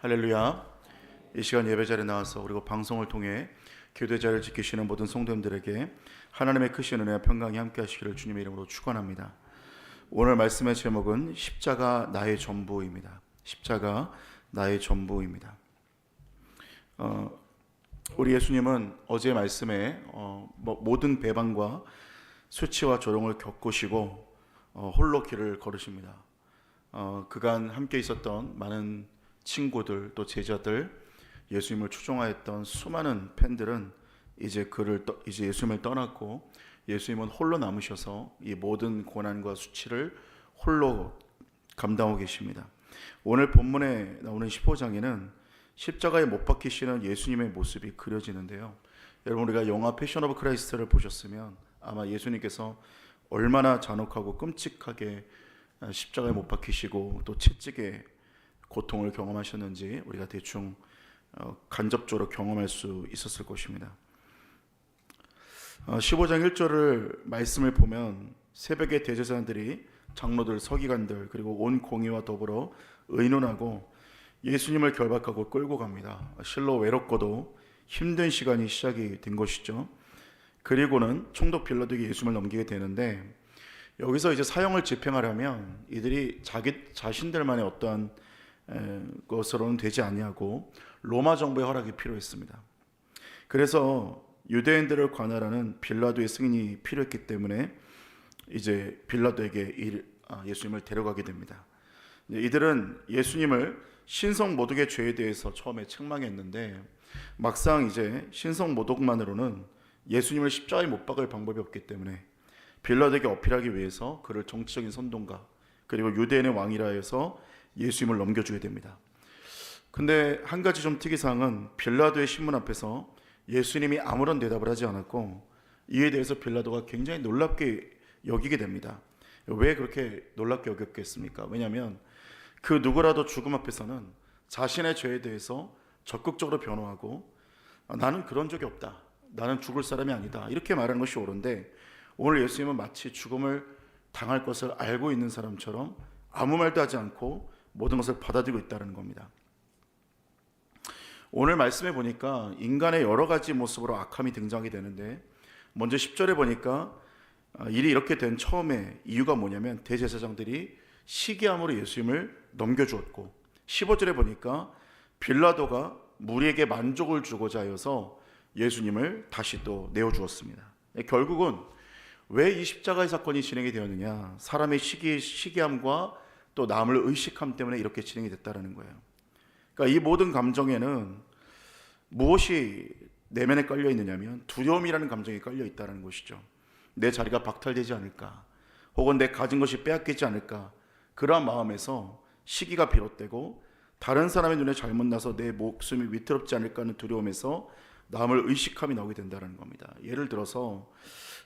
할렐루야. 이 시간 예배 자리에 나와서 그리고 방송을 통해 교대 자리를 지키시는 모든 성도님들에게 하나님의 크신 은혜와 평강이 함께 하시기를 주님의 이름으로 축원합니다. 오늘 말씀의 제목은 십자가 나의 전부입니다. 십자가 나의 전부입니다. 우리 예수님은 어제 말씀에 모든 배반과 수치와 조롱을 겪으시고 홀로 길을 걸으십니다. 그간 함께 있었던 많은 친구들 또 제자들, 예수님을 추종하였던 수많은 팬들은 이제 예수님을 떠났고 예수님은 홀로 남으셔서 이 모든 고난과 수치를 홀로 감당하고 계십니다. 오늘 본문에 나오는 15장에는 십자가에 못 박히시는 예수님의 모습이 그려지는데요. 여러분, 우리가 영화 패션 오브 크라이스트를 보셨으면 아마 예수님께서 얼마나 잔혹하고 끔찍하게 십자가에 못 박히시고 또 채찍에 고통을 경험하셨는지 우리가 대충 간접적으로 경험할 수 있었을 것입니다. 15장 1절을 말씀을 보면 새벽에 대제사장들이 장로들, 서기관들 그리고 온 공의와 더불어 의논하고 예수님을 결박하고 끌고 갑니다. 실로 외롭고도 힘든 시간이 시작이 된 것이죠. 그리고는 총독 빌라도에게 예수님을 넘기게 되는데, 여기서 이제 사형을 집행하려면 이들이 자신들만의 어떠한 것으로는 되지 아니하고 로마 정부의 허락이 필요했습니다. 그래서 유대인들을 관할하는 빌라도의 승인이 필요했기 때문에 이제 빌라도에게 예수님을 데려가게 됩니다. 이들은 예수님을 신성 모독의 죄에 대해서 처음에 책망했는데, 막상 이제 신성 모독만으로는 예수님을 십자가에 못 박을 방법이 없기 때문에 빌라도에게 어필하기 위해서 그를 정치적인 선동가 그리고 유대인의 왕이라 해서 예수님을 넘겨주게 됩니다. 근데 한 가지 좀 특이사항은 빌라도의 신문 앞에서 예수님이 아무런 대답을 하지 않았고, 이에 대해서 빌라도가 굉장히 놀랍게 여기게 됩니다. 왜 그렇게 놀랍게 여겼겠습니까? 왜냐하면 그 누구라도 죽음 앞에서는 자신의 죄에 대해서 적극적으로 변호하고 나는 그런 적이 없다, 나는 죽을 사람이 아니다, 이렇게 말하는 것이 옳은데, 오늘 예수님은 마치 죽음을 당할 것을 알고 있는 사람처럼 아무 말도 하지 않고 모든 것을 받아들이고 있다는 겁니다. 오늘 말씀에 보니까 인간의 여러 가지 모습으로 악함이 등장하게 되는데, 먼저 10절에 보니까 일이 이렇게 된 처음에 이유가 뭐냐면 대제사장들이 시기함으로 예수님을 넘겨주었고, 15절에 보니까 빌라도가 무리에게 만족을 주고자 하여서 예수님을 다시 또 내어주었습니다. 결국은 왜 이 십자가의 사건이 진행이 되었느냐, 사람의 시기함과 또 남을 의식함 때문에 이렇게 진행이 됐다는 거예요. 그러니까 이 모든 감정에는 무엇이 내면에 깔려 있느냐면 두려움이라는 감정이 깔려 있다는 것이죠. 내 자리가 박탈되지 않을까, 혹은 내 가진 것이 빼앗기지 않을까, 그러한 마음에서 시기가 비롯되고 다른 사람의 눈에 잘못 나서 내 목숨이 위태롭지 않을까 하는 두려움에서 남을 의식함이 나오게 된다는 겁니다. 예를 들어서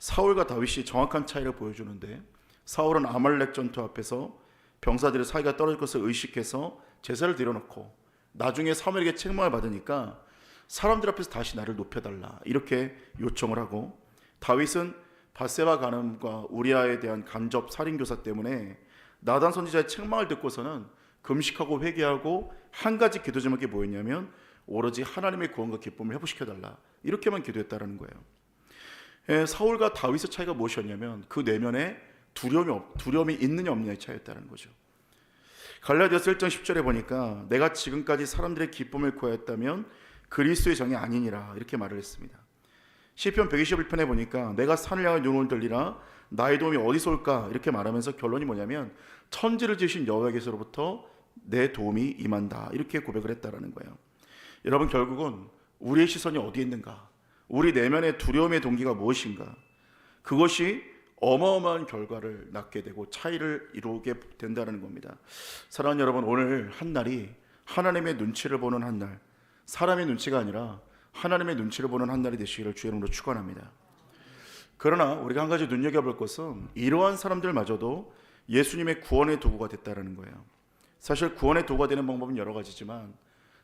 사울과 다윗이 정확한 차이를 보여주는데, 사울은 아말렉 전투 앞에서 병사들의 사이가 떨어질 것을 의식해서 제사를 드려놓고 나중에 사무엘에게 책망을 받으니까 사람들 앞에서 다시 나를 높여달라 이렇게 요청을 하고, 다윗은 밧세바 간음과 우리아에 대한 간접 살인교사 때문에 나단 선지자의 책망을 듣고서는 금식하고 회개하고 한 가지 기도 제목이 뭐였냐면 오로지 하나님의 구원과 기쁨을 회복시켜달라, 이렇게만 기도했다는 거예요. 사울과 다윗의 차이가 무엇이었냐면 그 내면에 두려움이 있느냐 없느냐의 차이였다는 거죠. 갈라디아서 1장 10절에 보니까 내가 지금까지 사람들의 기쁨을 구하였다면 그리스도의 정이 아니니라, 이렇게 말을 했습니다. 시편 121편에 보니까 내가 산을 향해 눈을 들리라 나의 도움이 어디서 올까, 이렇게 말하면서 결론이 뭐냐면 천지를 지으신 여호와께서로부터 내 도움이 임한다, 이렇게 고백을 했다라는 거예요. 여러분, 결국은 우리의 시선이 어디에 있는가, 우리 내면의 두려움의 동기가 무엇인가, 그것이 어마어마한 결과를 낳게 되고 차이를 이루게 된다는 겁니다. 사랑하는 여러분, 오늘 한 날이 하나님의 눈치를 보는 한 날, 사람의 눈치가 아니라 하나님의 눈치를 보는 한 날이 되시기를 주의 이름으로 축원합니다. 그러나 우리가 한 가지 눈여겨볼 것은 이러한 사람들마저도 예수님의 구원의 도구가 됐다는 거예요. 사실 구원의 도구가 되는 방법은 여러 가지지만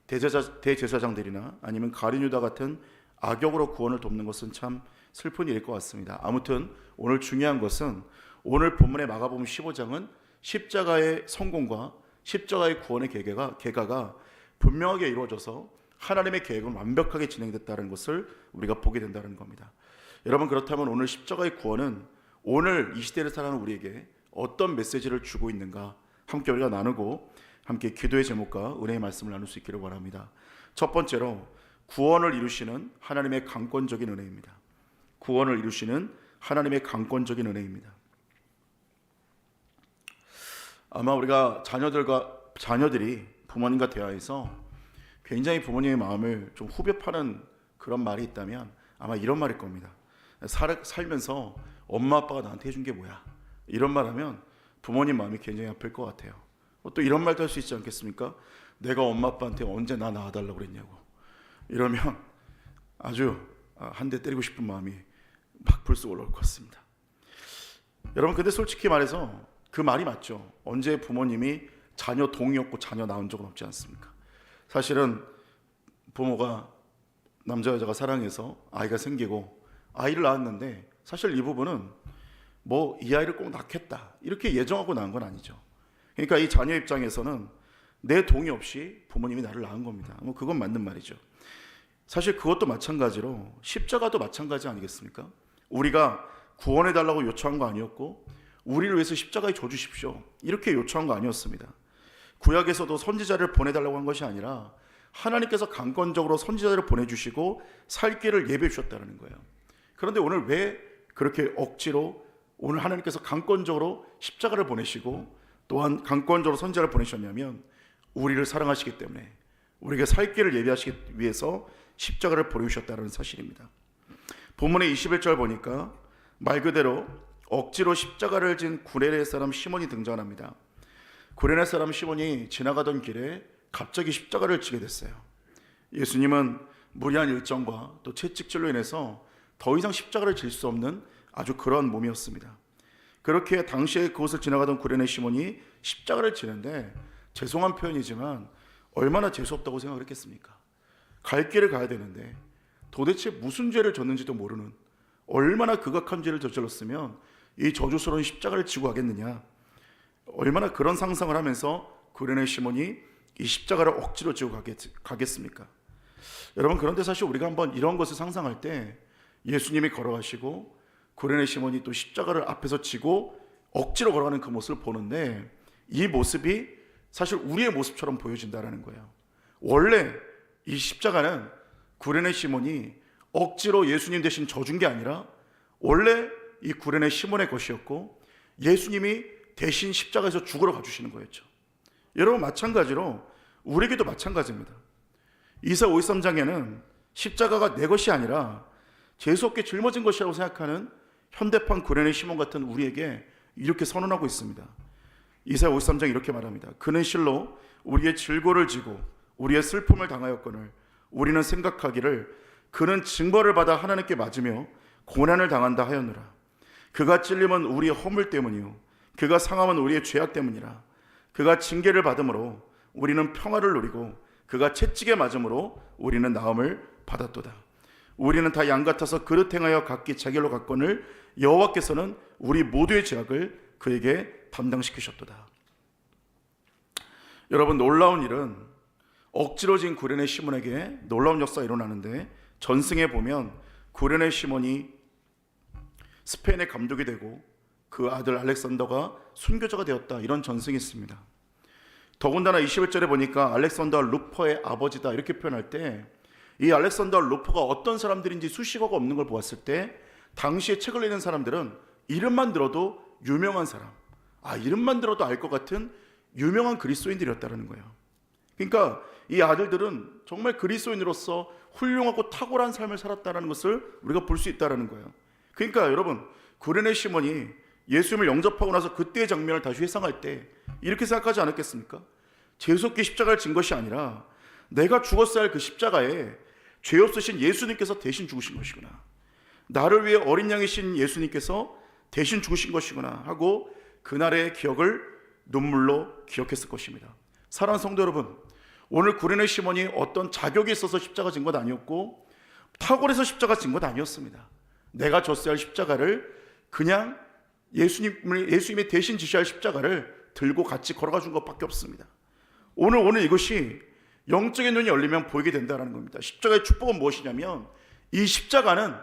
대제사장들이나 아니면 가룟 유다 같은 악역으로 구원을 돕는 것은 참 슬픈 일일 것 같습니다. 아무튼 오늘 중요한 것은 오늘 본문의 마가복음 15장은 십자가의 성공과 십자가의 구원의 계가가 분명하게 이루어져서 하나님의 계획은 완벽하게 진행됐다는 것을 우리가 보게 된다는 겁니다. 여러분, 그렇다면 오늘 십자가의 구원은 오늘 이 시대를 살아가는 우리에게 어떤 메시지를 주고 있는가 함께 우리가 나누고 함께 기도의 제목과 은혜의 말씀을 나눌 수 있기를 원합니다. 첫 번째로 구원을 이루시는 하나님의 강권적인 은혜입니다. 구원을 이루시는 하나님의 강권적인 은혜입니다. 아마 우리가 자녀들이 부모님과 대화해서 굉장히 부모님의 마음을 좀 후벼 파는 그런 말이 있다면 아마 이런 말일 겁니다. 살면서 엄마 아빠가 나한테 해준 게 뭐야? 이런 말 하면 부모님 마음이 굉장히 아플 것 같아요. 또 이런 말도 할 수 있지 않겠습니까? 내가 엄마 아빠한테 언제 나 낳아달라고 그랬냐고. 이러면 아주 한 대 때리고 싶은 마음이 막 불쑥 올라올 것 같습니다. 여러분, 근데 솔직히 말해서 그 말이 맞죠. 언제 부모님이 자녀 동의 없고 자녀 낳은 적은 없지 않습니까? 사실은 부모가 남자 여자가 사랑해서 아이가 생기고 아이를 낳았는데 사실 이 부분은 뭐 이 아이를 꼭 낳겠다 이렇게 예정하고 낳은 건 아니죠. 그러니까 이 자녀 입장에서는 내 동의 없이 부모님이 나를 낳은 겁니다. 뭐 그건 맞는 말이죠. 사실 그것도 마찬가지로 십자가도 마찬가지 아니겠습니까? 우리가 구원해달라고 요청한 거 아니었고 우리를 위해서 십자가에 줘 주십시오 이렇게 요청한 거 아니었습니다. 구약에서도 선지자를 보내달라고 한 것이 아니라 하나님께서 강권적으로 선지자를 보내주시고 살 길을 예비해 주셨다는 거예요. 그런데 오늘 왜 그렇게 억지로 오늘 하나님께서 강권적으로 십자가를 보내시고 또한 강권적으로 선지자를 보내셨냐면 우리를 사랑하시기 때문에 우리에게 살 길을 예비하시기 위해서 십자가를 보내주셨다는 사실입니다. 본문의 21절 보니까 말 그대로 억지로 십자가를 진 구레네 사람 시몬이 등장합니다. 구레네 사람 시몬이 지나가던 길에 갑자기 십자가를 지게 됐어요. 예수님은 무리한 일정과 또 채찍질로 인해서 더 이상 십자가를 질 수 없는 아주 그러한 몸이었습니다. 그렇게 당시에 그곳을 지나가던 구레네 시몬이 십자가를 지는데 죄송한 표현이지만 얼마나 재수없다고 생각을 했겠습니까? 갈 길을 가야 되는데 도대체 무슨 죄를 졌는지도 모르는 얼마나 극악한 죄를 저질렀으면 이 저주스러운 십자가를 지고 가겠느냐, 얼마나 그런 상상을 하면서 구레네 시몬이 이 십자가를 억지로 지고 가겠습니까? 여러분, 그런데 사실 우리가 한번 이런 것을 상상할 때 예수님이 걸어가시고 구레네 시몬이 또 십자가를 앞에서 지고 억지로 걸어가는 그 모습을 보는데 이 모습이 사실 우리의 모습처럼 보여진다는 거예요. 원래 이 십자가는 구레네 시몬이 억지로 예수님 대신 져준 게 아니라 원래 이 구레네 시몬의 것이었고 예수님이 대신 십자가에서 죽으러 가주시는 거였죠. 여러분, 마찬가지로 우리에게도 마찬가지입니다. 이사 53장에는 십자가가 내 것이 아니라 재수없게 짊어진 것이라고 생각하는 현대판 구레네 시몬 같은 우리에게 이렇게 선언하고 있습니다. 이사 53장 이렇게 말합니다. 그는 실로 우리의 질고를 지고 우리의 슬픔을 당하였거늘 우리는 생각하기를 그는 징벌을 받아 하나님께 맞으며 고난을 당한다 하였노라. 그가 찔림은 우리의 허물 때문이요 그가 상함은 우리의 죄악 때문이라. 그가 징계를 받음으로 우리는 평화를 누리고 그가 채찍에 맞음으로 우리는 나음을 받았도다. 우리는 다 양 같아서 그릇 행하여 각기 자길로 갔거늘 여호와께서는 우리 모두의 죄악을 그에게 담당시키셨도다. 여러분, 놀라운 일은 억지로 진 구레네 시몬에게 놀라운 역사가 일어나는데 전승에 보면 구레네 시몬이 스페인의 감독이 되고 그 아들 알렉산더가 순교자가 되었다, 이런 전승이 있습니다. 더군다나 21절에 보니까 알렉산더 루퍼의 아버지다 이렇게 표현할 때 이 알렉산더 루퍼가 어떤 사람들인지 수식어가 없는 걸 보았을 때 당시에 책을 내는 사람들은 이름만 들어도 유명한 사람, 이름만 들어도 알 것 같은 유명한 그리스도인들이었다는 거예요. 그러니까 이 아들들은 정말 그리스도인으로서 훌륭하고 탁월한 삶을 살았다는 것을 우리가 볼 수 있다는 거예요. 그러니까 여러분, 구레네 시몬이 예수님을 영접하고 나서 그때의 장면을 다시 회상할 때 이렇게 생각하지 않았겠습니까? 재수없게 십자가를 진 것이 아니라 내가 죽었어야 할 그 십자가에 죄 없으신 예수님께서 대신 죽으신 것이구나, 나를 위해 어린 양이신 예수님께서 대신 죽으신 것이구나 하고 그날의 기억을 눈물로 기억했을 것입니다. 사랑하는 성도 여러분, 오늘 구레네 시몬이 어떤 자격이 있어서 십자가 진 것 아니었고 탁월해서 십자가 진 것 아니었습니다. 내가 졌어야 할 십자가를 그냥 예수님이 대신 지셔야 할 십자가를 들고 같이 걸어가 준 것밖에 없습니다. 오늘 이것이 영적인 눈이 열리면 보이게 된다는 겁니다. 십자가의 축복은 무엇이냐면, 이 십자가는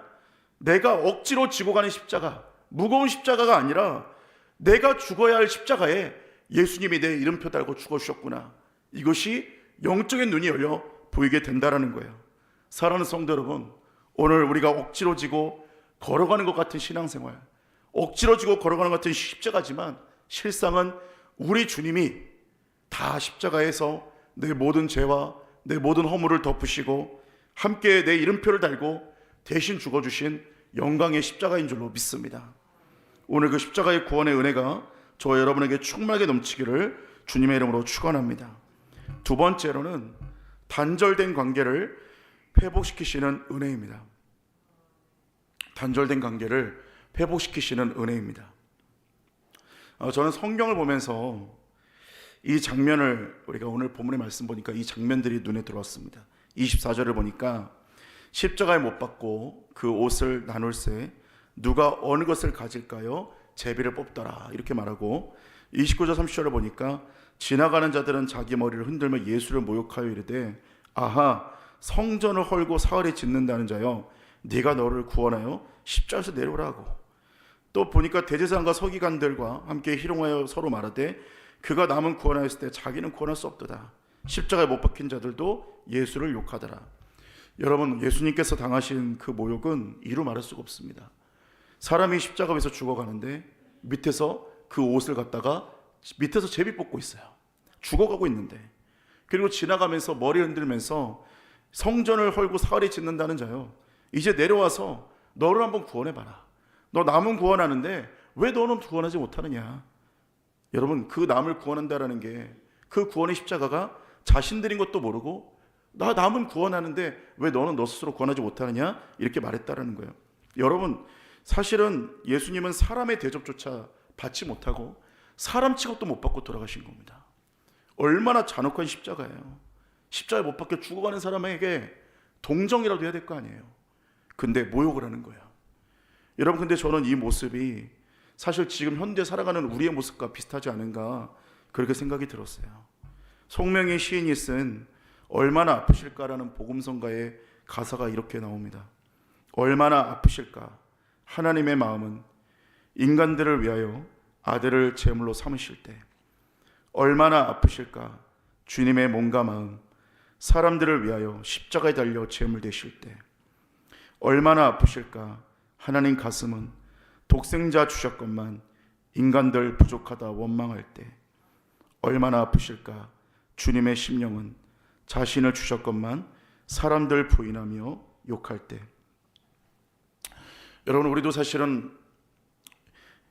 내가 억지로 지고 가는 십자가, 무거운 십자가가 아니라 내가 죽어야 할 십자가에 예수님이 내 이름표 달고 죽어주셨구나, 이것이 영적인 눈이 열려 보이게 된다는 거예요. 사랑하는 성도 여러분, 오늘 우리가 억지로 지고 걸어가는 것 같은 신앙생활, 억지로 지고 걸어가는 것 같은 십자가지만 실상은 우리 주님이 다 십자가에서 내 모든 죄와 내 모든 허물을 덮으시고 함께 내 이름표를 달고 대신 죽어주신 영광의 십자가인 줄로 믿습니다. 오늘 그 십자가의 구원의 은혜가 저와 여러분에게 충만하게 넘치기를 주님의 이름으로 축원합니다. 두 번째로는 단절된 관계를 회복시키시는 은혜입니다. 단절된 관계를 회복시키시는 은혜입니다. 저는 성경을 보면서 이 장면을, 우리가 오늘 본문의 말씀 보니까 이 장면들이 눈에 들어왔습니다. 24절을 보니까 십자가에 못 박고 그 옷을 나눌세 누가 어느 것을 가질까요? 제비를 뽑더라, 이렇게 말하고, 29절 30절을 보니까 지나가는 자들은 자기 머리를 흔들며 예수를 모욕하여 이르되 아하, 성전을 헐고 사흘에 짓는다는 자여, 네가 너를 구원하여 십자가에서 내려오라고. 또 보니까 대제사장과 서기관들과 함께 희롱하여 서로 말하되 그가 남은 구원하였을 때 자기는 구원할 수 없도다. 십자가에 못 박힌 자들도 예수를 욕하더라. 여러분, 예수님께서 당하신 그 모욕은 이루 말할 수가 없습니다. 사람이 십자가 위에서 죽어가는데 밑에서 그 옷을 갖다가 밑에서 제비 뽑고 있어요. 죽어가고 있는데, 그리고 지나가면서 머리 흔들면서 성전을 헐고 사흘에 짓는다는 자요, 이제 내려와서 너를 한번 구원해봐라. 너 남은 구원하는데 왜 너는 구원하지 못하느냐. 여러분, 그 남을 구원한다라는 게, 그 구원의 십자가가 자신들인 것도 모르고 나 남은 구원하는데 왜 너는 너 스스로 구원하지 못하느냐, 이렇게 말했다라는 거예요. 여러분, 사실은 예수님은 사람의 대접조차 받지 못하고 사람 취급도 못 받고 돌아가신 겁니다. 얼마나 잔혹한 십자가예요. 십자가에 못 박혀 죽어가는 사람에게 동정이라도 해야 될 거 아니에요. 근데 모욕을 하는 거예요. 여러분, 근데 저는 이 모습이 사실 지금 현대 살아가는 우리의 모습과 비슷하지 않은가, 그렇게 생각이 들었어요. 송명의 시인이 쓴 얼마나 아프실까라는 복음성가의 가사가 이렇게 나옵니다. 얼마나 아프실까, 하나님의 마음은 인간들을 위하여 아들을 제물로 삼으실 때. 얼마나 아프실까, 주님의 몸과 마음 사람들을 위하여 십자가에 달려 제물 되실 때. 얼마나 아프실까, 하나님 가슴은 독생자 주셨건만 인간들 부족하다 원망할 때. 얼마나 아프실까, 주님의 심령은 자신을 주셨건만 사람들 부인하며 욕할 때. 여러분, 우리도 사실은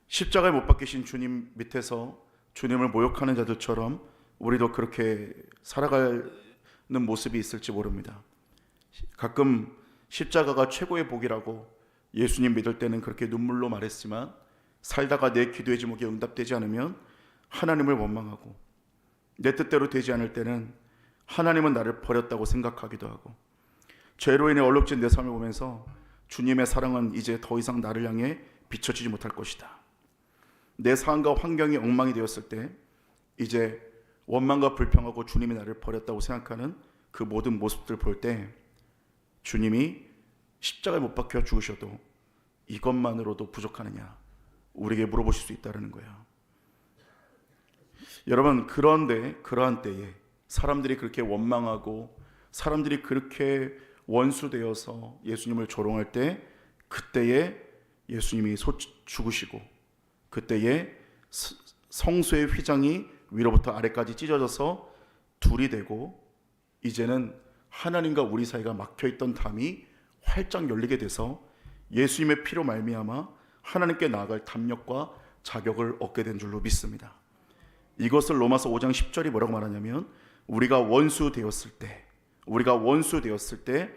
십자가에 못 박히신 주님 밑에서 주님을 모욕하는 자들처럼 우리도 그렇게 살아가는 모습이 있을지 모릅니다. 가끔 십자가가 최고의 복이라고 예수님 믿을 때는 그렇게 눈물로 말했지만, 살다가 내 기도의 제목에 응답되지 않으면 하나님을 원망하고, 내 뜻대로 되지 않을 때는 하나님은 나를 버렸다고 생각하기도 하고, 죄로 인해 얼룩진 내 삶을 보면서 주님의 사랑은 이제 더 이상 나를 향해 비춰지지 못할 것이다. 내 상황과 환경이 엉망이 되었을 때 이제 원망과 불평하고 주님이 나를 버렸다고 생각하는 그 모든 모습들 볼 때, 주님이 십자가에 못 박혀 죽으셔도 이것만으로도 부족하느냐, 우리에게 물어보실 수 있다는 거예요. 여러분, 그런데 그러한 때에 사람들이 그렇게 원망하고 사람들이 그렇게 원수되어서 예수님을 조롱할 때, 그때에 예수님이 죽으시고, 그때에 성소의 휘장이 위로부터 아래까지 찢어져서 둘이 되고, 이제는 하나님과 우리 사이가 막혀있던 담이 활짝 열리게 돼서 예수님의 피로 말미암아 하나님께 나아갈 담력과 자격을 얻게 된 줄로 믿습니다. 이것을 로마서 5장 10절이 뭐라고 말하냐면, 우리가 원수 되었을 때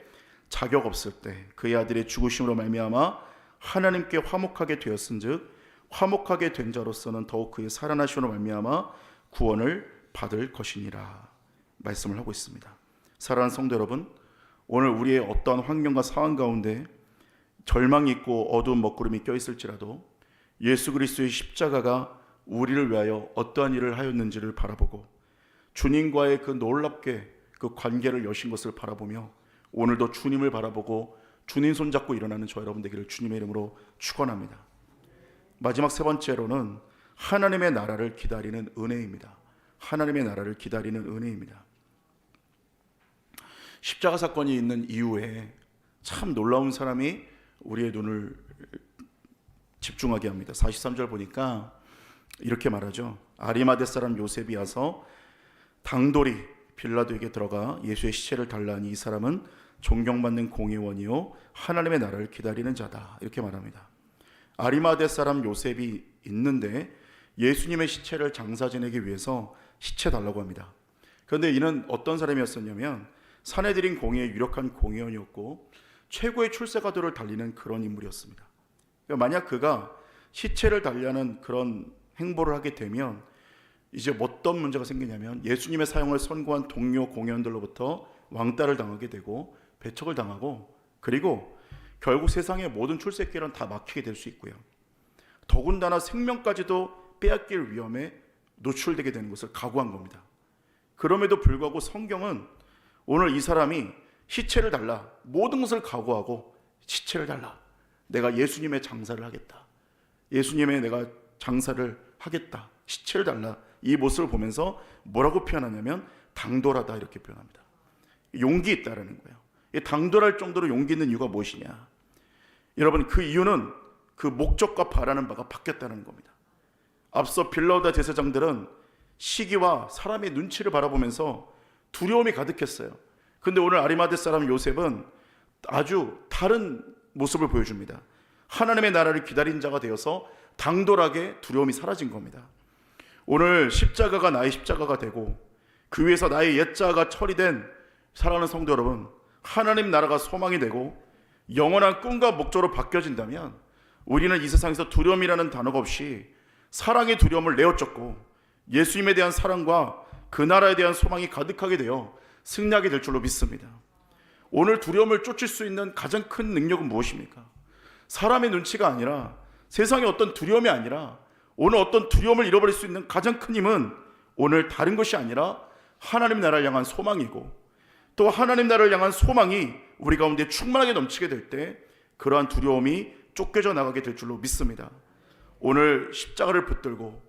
자격 없을 때 그의 아들의 죽으심으로 말미암아 하나님께 화목하게 되었은즉 화목하게 된 자로서는 더욱 그의 살아나심으로 말미암아 구원을 받을 것이니라 말씀을 하고 있습니다. 사랑하는 성도 여러분, 오늘 우리의 어떠한 환경과 상황 가운데 절망이 있고 어두운 먹구름이 껴있을지라도 예수 그리스도의 십자가가 우리를 위하여 어떠한 일을 하였는지를 바라보고 주님과의 그 놀랍게 그 관계를 여신 것을 바라보며 오늘도 주님을 바라보고 주님 손잡고 일어나는 저 여러분 되기를 주님의 이름으로 축원합니다. 마지막 세 번째로는 하나님의 나라를 기다리는 은혜입니다. 하나님의 나라를 기다리는 은혜입니다. 십자가 사건이 있는 이후에 참 놀라운 사람이 우리의 눈을 집중하게 합니다. 43절 보니까 이렇게 말하죠. 아리마대 사람 요셉이 와서 당돌이 빌라도에게 들어가 예수의 시체를 달라니 이 사람은 존경받는 공의원이요 하나님의 나라를 기다리는 자다, 이렇게 말합니다. 아리마대 사람 요셉이 있는데 예수님의 시체를 장사 지내기 위해서 시체 달라고 합니다. 그런데 이는 어떤 사람이었었냐면 사내들인 공의의 유력한 공의원이었고 최고의 출세가도를 달리는 그런 인물이었습니다. 그러니까 만약 그가 시체를 달려는 그런 행보를 하게 되면 이제 어떤 문제가 생기냐면 예수님의 사형을 선고한 동료 공의원들로부터 왕따를 당하게 되고 배척을 당하고, 그리고 결국 세상의 모든 출세길은 다 막히게 될 수 있고요. 더군다나 생명까지도 빼앗길 위험에 노출되게 되는 것을 각오한 겁니다. 그럼에도 불구하고 성경은 오늘 이 사람이 시체를 달라, 모든 것을 각오하고 시체를 달라, 내가 예수님의 장사를 하겠다, 예수님의 내가 장사를 하겠다, 시체를 달라, 이 모습을 보면서 뭐라고 표현하냐면 당돌하다, 이렇게 표현합니다. 용기 있다라는 거예요. 당돌할 정도로 용기 있는 이유가 무엇이냐? 여러분, 그 이유는 그 목적과 바라는 바가 바뀌었다는 겁니다. 앞서 빌라도와 제사장들은 시기와 사람의 눈치를 바라보면서 두려움이 가득했어요. 근데 오늘 아리마대 사람 요셉은 아주 다른 모습을 보여줍니다. 하나님의 나라를 기다린 자가 되어서 당돌하게 두려움이 사라진 겁니다. 오늘 십자가가 나의 십자가가 되고 그 위에서 나의 옛자가 처리된 사랑하는 성도 여러분, 하나님 나라가 소망이 되고 영원한 꿈과 목적으로 바뀌어진다면 우리는 이 세상에서 두려움이라는 단어가 없이 사랑의 두려움을 내어쫓고 예수님에 대한 사랑과 그 나라에 대한 소망이 가득하게 되어 승리하게 될 줄로 믿습니다. 오늘 두려움을 쫓을 수 있는 가장 큰 능력은 무엇입니까? 사람의 눈치가 아니라, 세상의 어떤 두려움이 아니라, 오늘 어떤 두려움을 잃어버릴 수 있는 가장 큰 힘은 오늘 다른 것이 아니라 하나님 나라를 향한 소망이고, 또 하나님 나라를 향한 소망이 우리 가운데 충만하게 넘치게 될 때 그러한 두려움이 쫓겨져 나가게 될 줄로 믿습니다. 오늘 십자가를 붙들고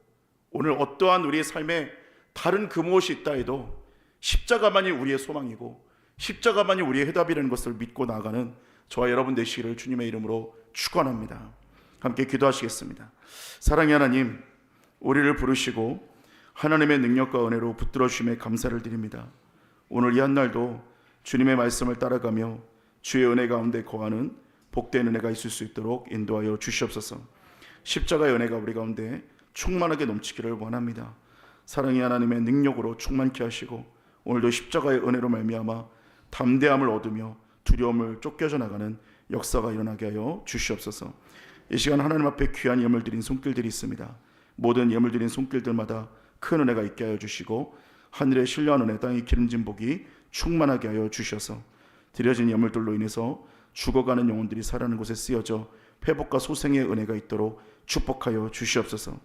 오늘 어떠한 우리의 삶에 다른 그 무엇이 있다 해도 십자가만이 우리의 소망이고 십자가만이 우리의 해답이라는 것을 믿고 나아가는 저와 여러분 되시기를 주님의 이름으로 축원합니다. 함께 기도하시겠습니다. 사랑의 하나님, 우리를 부르시고 하나님의 능력과 은혜로 붙들어 주심에 감사를 드립니다. 오늘 이 한날도 주님의 말씀을 따라가며 주의 은혜 가운데 거하는 복된 은혜가 있을 수 있도록 인도하여 주시옵소서. 십자가의 은혜가 우리 가운데 충만하게 넘치기를 원합니다. 사랑의 하나님의 능력으로 충만케 하시고 오늘도 십자가의 은혜로 말미암아 담대함을 얻으며 두려움을 쫓겨져 나가는 역사가 일어나게 하여 주시옵소서. 이 시간 하나님 앞에 귀한 예물 드린 손길들이 있습니다. 모든 예물 드린 손길들마다 큰 은혜가 있게 하여 주시고 하늘의 신령한 은혜, 땅의 기름진 복이 충만하게 하여 주셔서 드려진 예물들로 인해서 죽어가는 영혼들이 살아나는 곳에 쓰여져 회복과 소생의 은혜가 있도록 축복하여 주시옵소서.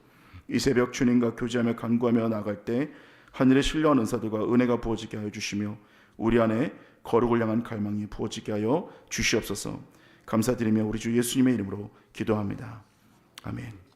이 새벽 주님과 교제하며 간구하며 나아갈 때 하늘의 신령한 은사들과 은혜가 부어지게 하여 주시며 우리 안에 거룩을 향한 갈망이 부어지게 하여 주시옵소서. 감사드리며 우리 주 예수님의 이름으로 기도합니다. 아멘.